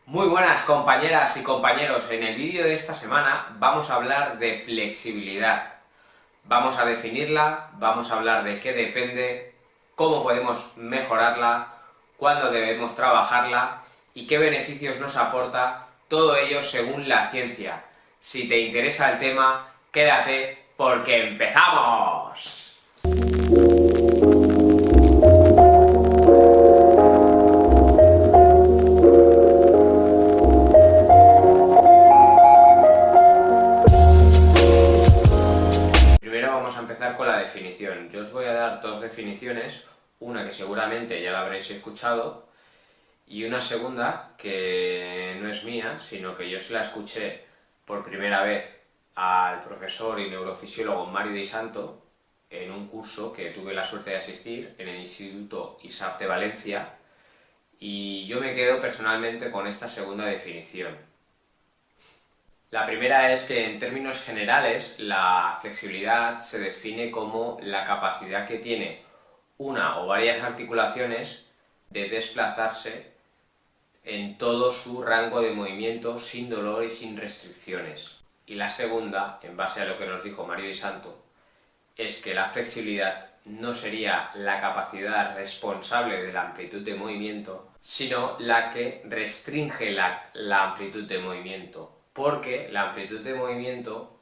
Muy buenas compañeras y compañeros, en el vídeo de esta semana vamos a hablar de flexibilidad. Vamos a definirla, vamos a hablar de qué depende, cómo podemos mejorarla, cuándo debemos trabajarla y qué beneficios nos aporta, todo ello según la ciencia. Si te interesa el tema, quédate porque ¡empezamos! Con la definición. Yo os voy a dar dos definiciones, una que seguramente ya la habréis escuchado y una segunda que no es mía, sino que yo se la escuché por primera vez al profesor y neurofisiólogo Mario Di Santo en un curso que tuve la suerte de asistir en el Instituto ISAP de Valencia, y yo me quedo personalmente con esta segunda definición. La primera es que, en términos generales, la flexibilidad se define como la capacidad que tiene una o varias articulaciones de desplazarse en todo su rango de movimiento sin dolor y sin restricciones. Y la segunda, en base a lo que nos dijo Mario Di Santo, es que la flexibilidad no sería la capacidad responsable de la amplitud de movimiento, sino la que restringe la amplitud de movimiento. Porque la amplitud de movimiento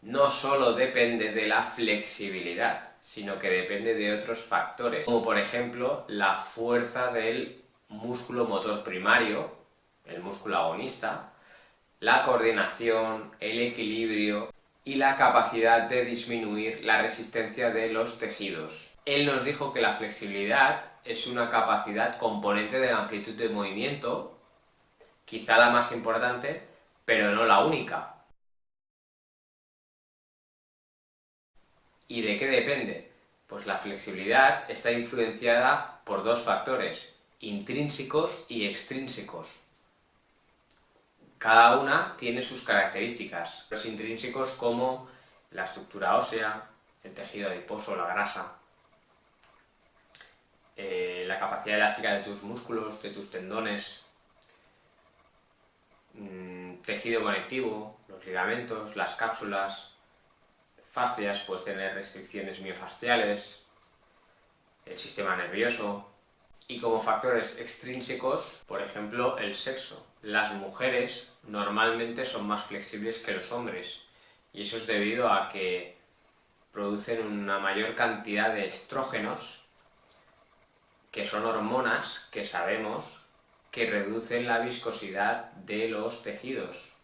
no solo depende de la flexibilidad, sino que depende de otros factores, como por ejemplo la fuerza del músculo motor primario, el músculo agonista, la coordinación, el equilibrio y la capacidad de disminuir la resistencia de los tejidos. Él nos dijo que la flexibilidad es una capacidad componente de la amplitud de movimiento, quizá la más importante, pero no la única. ¿Y de qué depende? Pues la flexibilidad está influenciada por dos factores, intrínsecos y extrínsecos. Cada una tiene sus características. Los intrínsecos, como la estructura ósea, el tejido adiposo, la grasa, la capacidad elástica de tus músculos, de tus tendones, tejido conectivo, los ligamentos, las cápsulas, fascias, puedes tener restricciones miofasciales, el sistema nervioso. Y como factores extrínsecos, por ejemplo, el sexo. Las mujeres normalmente son más flexibles que los hombres, y eso es debido a que producen una mayor cantidad de estrógenos, que son hormonas que sabemos que reducen la viscosidad de los tejidos.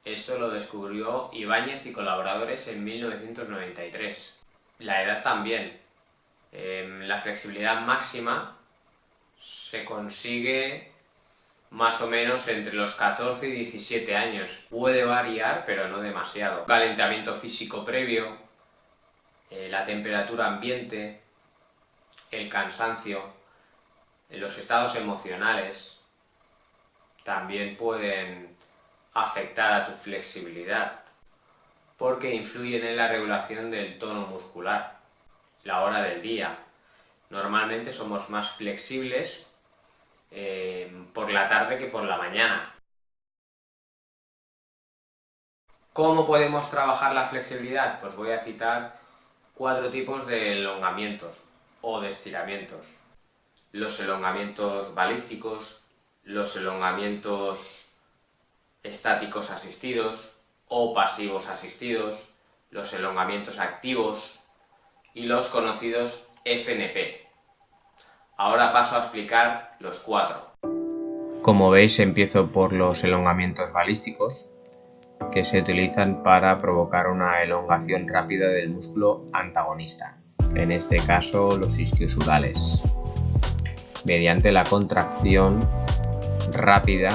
Esto lo descubrió Ibáñez y colaboradores en 1993. La edad también. La flexibilidad máxima se consigue más o menos entre los 14 y 17 años. Puede variar, pero no demasiado. Calentamiento físico previo, la temperatura ambiente, el cansancio, los estados emocionales también pueden afectar a tu flexibilidad, porque influyen en la regulación del tono muscular, la hora del día. Normalmente somos más flexibles por la tarde que por la mañana. ¿Cómo podemos trabajar la flexibilidad? Pues voy a citar 4 tipos de elongamientos o de estiramientos. Los elongamientos balísticos, los elongamientos estáticos asistidos o pasivos asistidos, los elongamientos activos y los conocidos FNP. Ahora paso a explicar los 4. Como veis, empiezo por los elongamientos balísticos, que se utilizan para provocar una elongación rápida del músculo antagonista, en este caso los isquiosurales, mediante la contracción rápida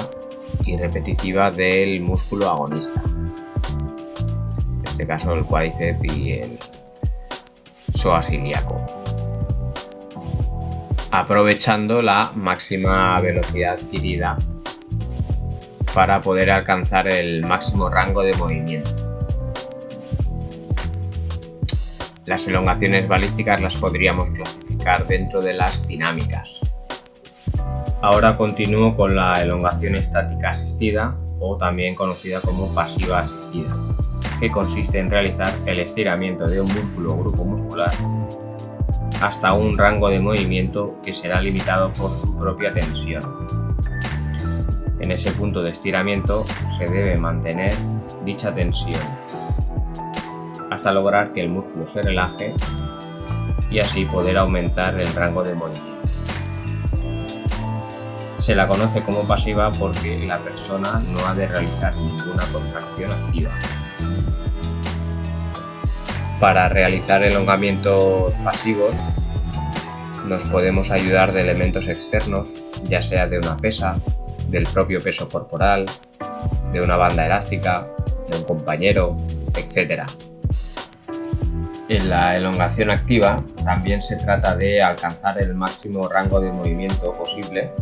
y repetitiva del músculo agonista, en este caso el cuádriceps y el psoas ilíaco, aprovechando la máxima velocidad adquirida para poder alcanzar el máximo rango de movimiento. Las elongaciones balísticas las podríamos clasificar dentro de las dinámicas. Ahora continúo con la elongación estática asistida, o también conocida como pasiva asistida, que consiste en realizar el estiramiento de un músculo o grupo muscular hasta un rango de movimiento que será limitado por su propia tensión. En ese punto de estiramiento se debe mantener dicha tensión hasta lograr que el músculo se relaje y así poder aumentar el rango de movimiento. Se la conoce como pasiva porque la persona no ha de realizar ninguna contracción activa. Para realizar elongamientos pasivos nos podemos ayudar de elementos externos, ya sea de una pesa, del propio peso corporal, de una banda elástica, de un compañero, etc. En la elongación activa también se trata de alcanzar el máximo rango de movimiento posible,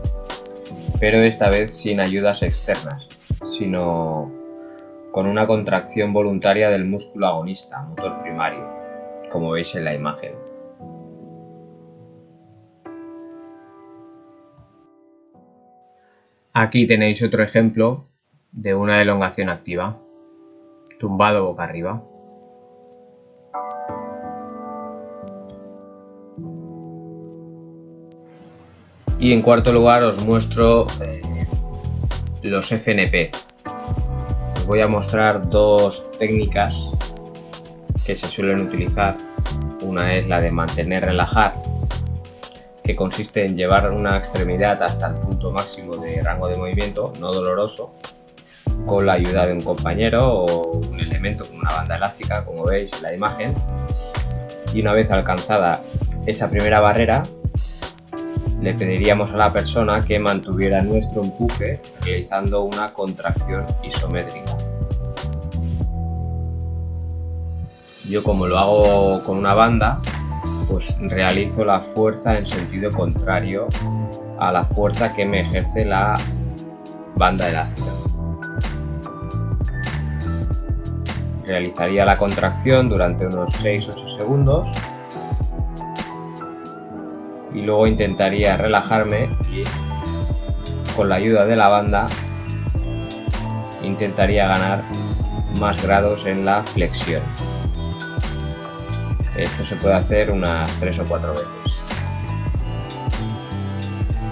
pero esta vez sin ayudas externas, sino con una contracción voluntaria del músculo agonista, motor primario, como veis en la imagen. Aquí tenéis otro ejemplo de una elongación activa, tumbado boca arriba. Y en cuarto lugar os muestro los FNP. Os voy a mostrar dos técnicas que se suelen utilizar. Una es la de mantener relajar, que consiste en llevar una extremidad hasta el punto máximo de rango de movimiento, no doloroso, con la ayuda de un compañero o un elemento como una banda elástica, como veis en la imagen. Y una vez alcanzada esa primera barrera, le pediríamos a la persona que mantuviera nuestro empuje realizando una contracción isométrica. Yo, como lo hago con una banda, pues realizo la fuerza en sentido contrario a la fuerza que me ejerce la banda elástica. Realizaría la contracción durante unos 6-8 segundos y luego intentaría relajarme y con la ayuda de la banda intentaría ganar más grados en la flexión. Esto se puede hacer unas 3 o 4 veces.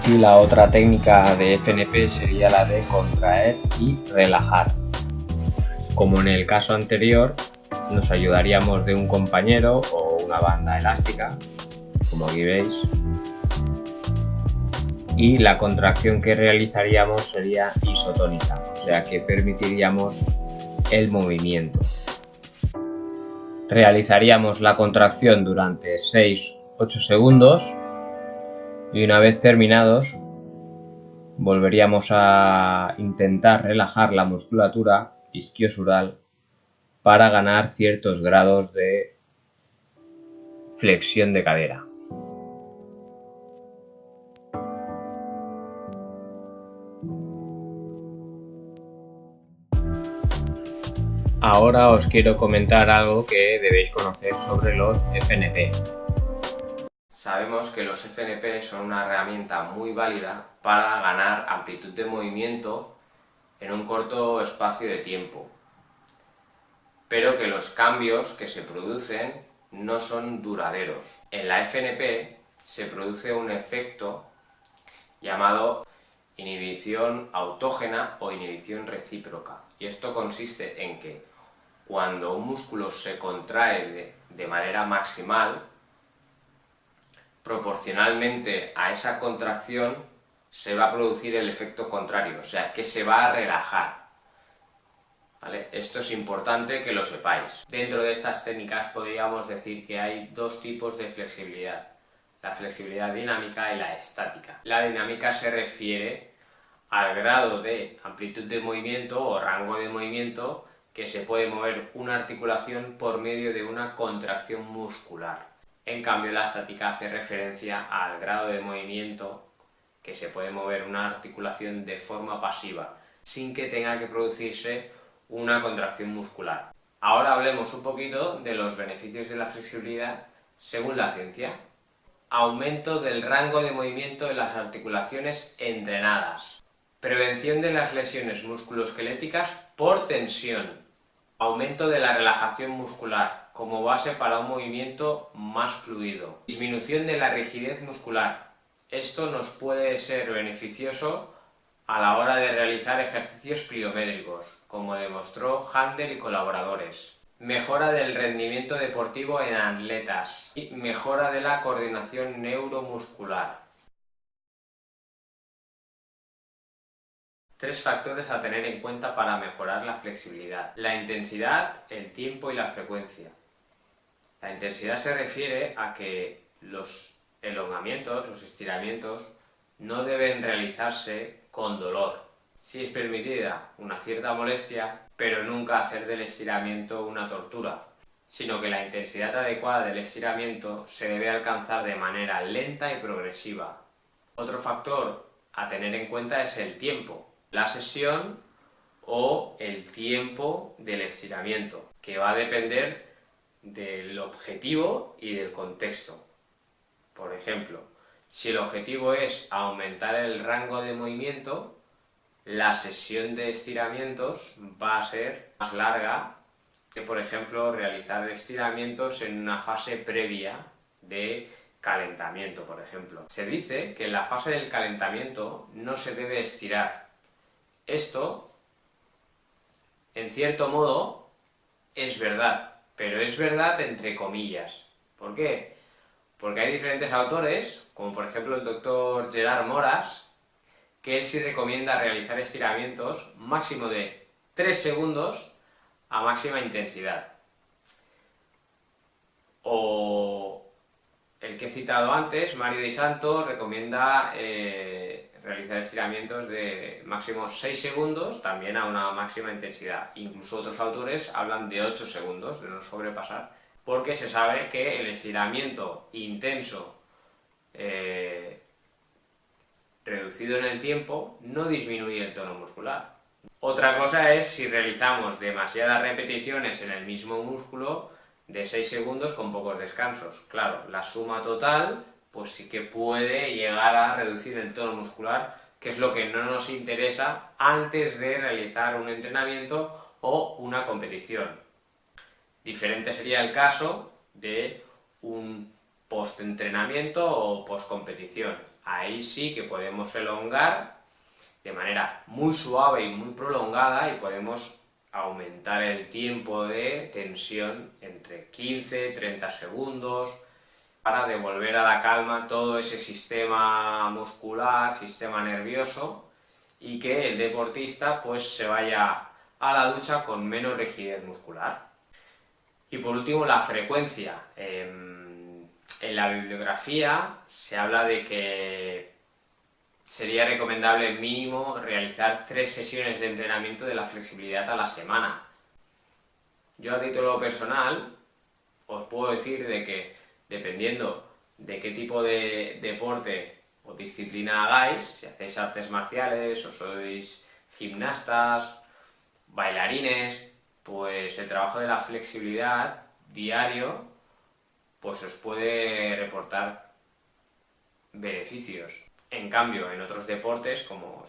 Y la otra técnica de FNP sería la de contraer y relajar. Como en el caso anterior, nos ayudaríamos de un compañero o una banda elástica, como aquí veis, y la contracción que realizaríamos sería isotónica, o sea que permitiríamos el movimiento. Realizaríamos la contracción durante 6-8 segundos y una vez terminados volveríamos a intentar relajar la musculatura isquiosural para ganar ciertos grados de flexión de cadera. Ahora os quiero comentar algo que debéis conocer sobre los FNP. Sabemos que los FNP son una herramienta muy válida para ganar amplitud de movimiento en un corto espacio de tiempo, pero que los cambios que se producen no son duraderos. En la FNP se produce un efecto llamado inhibición autógena o inhibición recíproca, y esto consiste en que cuando un músculo se contrae de manera maximal, proporcionalmente a esa contracción se va a producir el efecto contrario, o sea que se va a relajar. ¿Vale? Esto es importante que lo sepáis. Dentro de estas técnicas podríamos decir que hay dos tipos de flexibilidad: la flexibilidad dinámica y la estática. La dinámica se refiere al grado de amplitud de movimiento o rango de movimiento que se puede mover una articulación por medio de una contracción muscular. En cambio, la estática hace referencia al grado de movimiento que se puede mover una articulación de forma pasiva, sin que tenga que producirse una contracción muscular. Ahora hablemos un poquito de los beneficios de la flexibilidad según la ciencia. aumento del rango de movimiento de las articulaciones entrenadas, prevención de las lesiones musculoesqueléticas por tensión, aumento de la relajación muscular como base para un movimiento más fluido, disminución de la rigidez muscular. Esto nos puede ser beneficioso a la hora de realizar ejercicios pliométricos, como demostró Handel y colaboradores. Mejora del rendimiento deportivo en atletas y mejora de la coordinación neuromuscular. 3 factores a tener en cuenta para mejorar la flexibilidad: la intensidad, el tiempo y la frecuencia. La intensidad se refiere a que los elongamientos, los estiramientos, no deben realizarse con dolor. Sí es permitida una cierta molestia, pero nunca hacer del estiramiento una tortura, sino que la intensidad adecuada del estiramiento se debe alcanzar de manera lenta y progresiva. Otro factor a tener en cuenta es el tiempo, la sesión o el tiempo del estiramiento, que va a depender del objetivo y del contexto. Por ejemplo, si el objetivo es aumentar el rango de movimiento, la sesión de estiramientos va a ser más larga que, por ejemplo, realizar estiramientos en una fase previa de calentamiento, por ejemplo. Se dice que en la fase del calentamiento no se debe estirar. Esto, en cierto modo, es verdad, pero es verdad entre comillas. ¿Por qué? Porque hay diferentes autores, como por ejemplo el doctor Gerard Moras, que él sí recomienda realizar estiramientos máximo de 3 segundos a máxima intensidad. O el que he citado antes, Mario Di Santo, recomienda realizar estiramientos de máximo 6 segundos, también a una máxima intensidad. Incluso otros autores hablan de 8 segundos, de no sobrepasar, porque se sabe que el estiramiento intenso reducido en el tiempo no disminuye el tono muscular. Otra cosa es si realizamos demasiadas repeticiones en el mismo músculo de 6 segundos con pocos descansos. Claro, la suma total pues sí que puede llegar a reducir el tono muscular, que es lo que no nos interesa antes de realizar un entrenamiento o una competición. Diferente sería el caso de un post-entrenamiento o post-competición. Ahí sí que podemos elongar de manera muy suave y muy prolongada y podemos aumentar el tiempo de tensión entre 15 y 30 segundos para devolver a la calma todo ese sistema muscular, sistema nervioso, y que el deportista pues se vaya a la ducha con menos rigidez muscular. Y por último, la frecuencia. En la bibliografía se habla de que sería recomendable mínimo realizar 3 sesiones de entrenamiento de la flexibilidad a la semana. Yo a título personal os puedo decir de que dependiendo de qué tipo de deporte o disciplina hagáis, si hacéis artes marciales o sois gimnastas, bailarines, pues el trabajo de la flexibilidad diario pues os puede reportar beneficios. En cambio, en otros deportes, como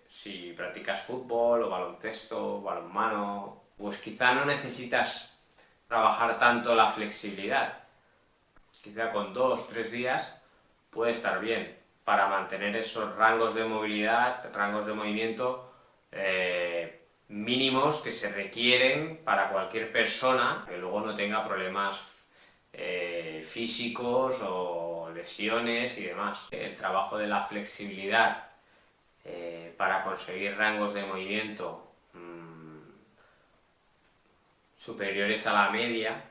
si practicas fútbol o baloncesto, o balonmano, pues quizá no necesitas trabajar tanto la flexibilidad. Quizá con 2-3 días puede estar bien para mantener esos rangos de movilidad, rangos de movimiento mínimos que se requieren para cualquier persona que luego no tenga problemas físicos o lesiones y demás. El trabajo de la flexibilidad para conseguir rangos de movimiento superiores a la media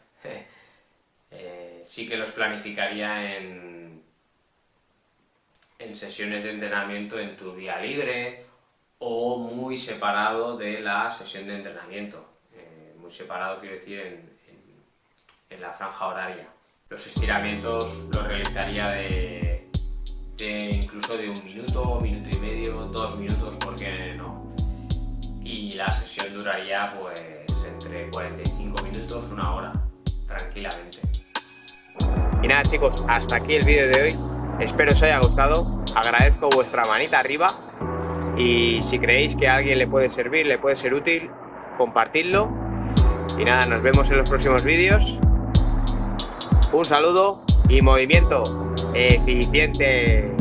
sí que los planificaría en sesiones de entrenamiento en tu día libre o muy separado de la sesión de entrenamiento. Muy separado quiero decir en la franja horaria. Los estiramientos los realizaría de incluso de 1 minuto, 1 minuto y medio, 2 minutos, ¿por qué no? Y la sesión duraría pues entre 45 minutos, 1 hora, tranquilamente. Y nada chicos, hasta aquí el vídeo de hoy. Espero os haya gustado. Agradezco vuestra manita arriba. Y si creéis que a alguien le puede servir, le puede ser útil, compartidlo. Y nada, nos vemos en los próximos vídeos. Un saludo y movimiento eficiente.